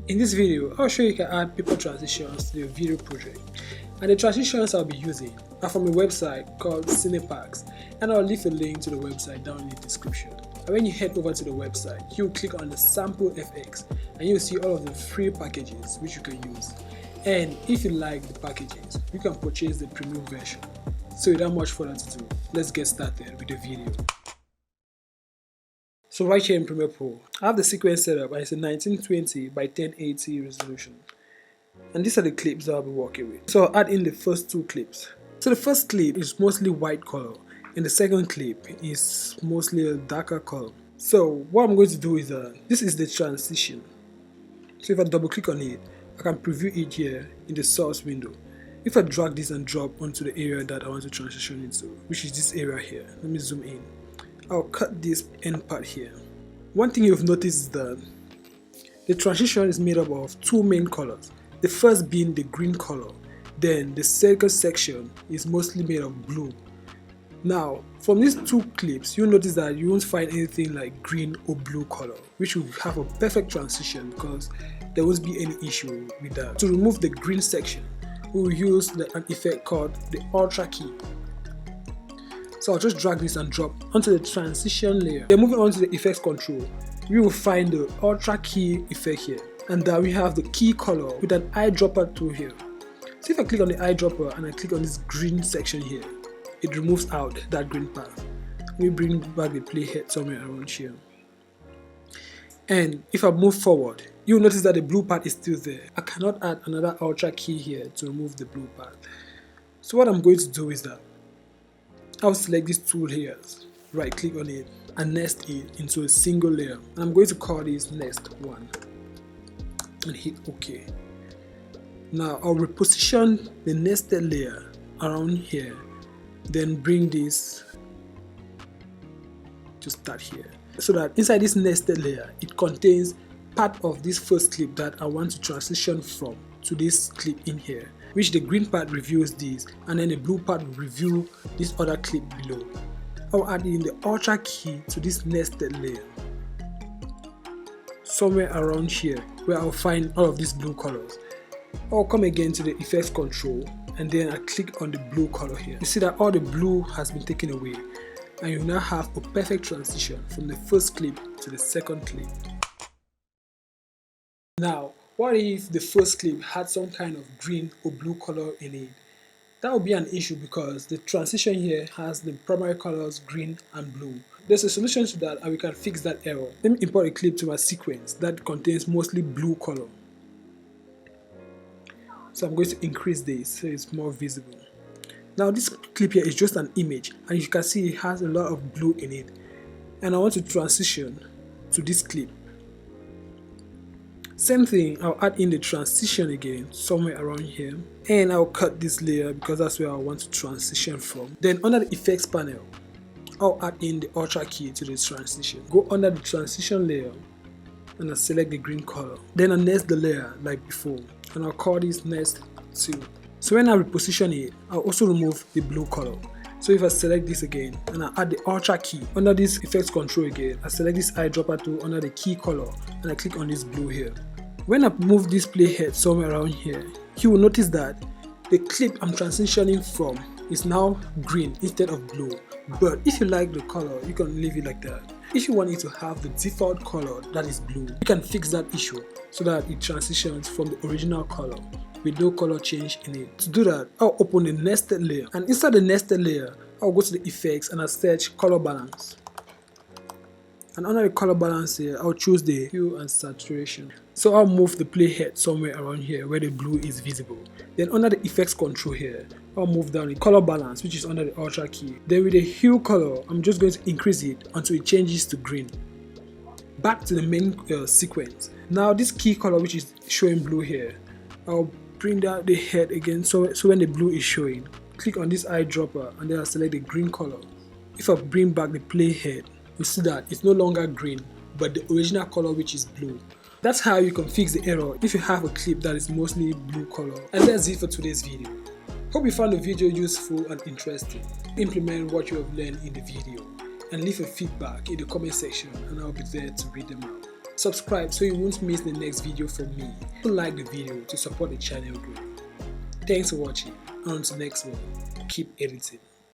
In this video, I'll show you can add paper transitions to your video project. And the transitions I'll be using are from a website called Cinepax, and I'll leave a link to the website down in the description. And when you head over to the website, you'll click on the sample FX and you'll see all of the free packages which you can use. And if you like the packages, you can purchase the premium version. So without much further ado, let's get started with the video. So right here in Premiere Pro, I have the sequence set up and it's a 1920 by 1080 resolution. And these are the clips that I'll be working with. So I'll add in the first two clips. So the first clip is mostly white color and the second clip is mostly a darker color. So what I'm going to do is this is the transition. So if I double click on it, I can preview it here in the source window. If I drag this and drop onto the area that I want to transition into, which is this area here, let me zoom in. I'll cut this end part here. One thing you've noticed is that the transition is made up of two main colors. The first being the green color, then the second section is mostly made of blue. Now, from these two clips, you'll notice that you won't find anything like green or blue color, which will have a perfect transition because there won't be any issue with that. To remove the green section, we will use an effect called the Ultra key. So I'll just drag this and drop onto the transition layer. Then moving on to the effects control, we will find the Ultra key effect here. And that we have the key color with an eyedropper tool here. So if I click on the eyedropper and I click on this green section here, it removes out that green part. We bring back the playhead somewhere around here. And if I move forward, you'll notice that the blue part is still there. I cannot add another Ultra key here to remove the blue part. So what I'm going to do is that I'll select these two layers, right click on it and nest it into a single layer. And I'm going to call this nest 1 and hit OK. Now I'll reposition the nested layer around here, then bring this to start here. So that inside this nested layer, it contains part of this first clip that I want to transition from to this clip in here, which the green part reveals this, and then the blue part will reveal this other clip below. I'll add in the Ultra key to this nested layer, somewhere around here where I'll find all of these blue colors. I'll come again to the effects control and then I click on the blue color here. You see that all the blue has been taken away and you now have a perfect transition from the first clip to the second clip. Now, what if the first clip had some kind of green or blue color in it? That would be an issue because the transition here has the primary colors green and blue. There's a solution to that and we can fix that error. Let me import a clip to my sequence that contains mostly blue color. So I'm going to increase this so it's more visible. Now this clip here is just an image and you can see it has a lot of blue in it. And I want to transition to this clip. Same thing, I'll add in the transition again somewhere around here and I'll cut this layer because that's where I want to transition from. Then under the effects panel, I'll add in the Ultra key to this transition. Go under the transition layer and I'll select the green color. Then I'll nest the layer like before and I'll call this nest 2. So when I reposition it, I'll also remove the blue color. So if I select this again and I add the Ultra key under this effects control again, I select this eyedropper tool under the key color and I click on this blue here. When I move this playhead somewhere around here, you will notice that the clip I'm transitioning from is now green instead of blue. But if you like the color, you can leave it like that. If you want it to have the default color that is blue, you can fix that issue so that it transitions from the original color with no color change in it. To do that, I'll open the nested layer and inside the nested layer, I'll go to the effects and I'll search color balance. And under the color balance here, I'll choose the hue and saturation. So I'll move the playhead somewhere around here where the blue is visible. Then under the effects control here, I'll move down the color balance, which is under the Ultra key. Then with the hue color, I'm just going to increase it until it changes to green. Back to the main sequence. Now this key color, which is showing blue here, I'll bring down the head again so when the blue is showing, click on this eyedropper and then I'll select the green color. If I bring back the playhead, you see that it's no longer green but the original color, which is blue. That's how you can fix the error if you have a clip that is mostly blue color. And that's it for today's video. Hope you found the video useful and interesting. Implement what you have learned in the video and leave a feedback in the comment section and I'll be there to read them out. Subscribe so you won't miss the next video from me. Like the video to support the channel growth. Thanks for watching. On to the next one. Keep editing.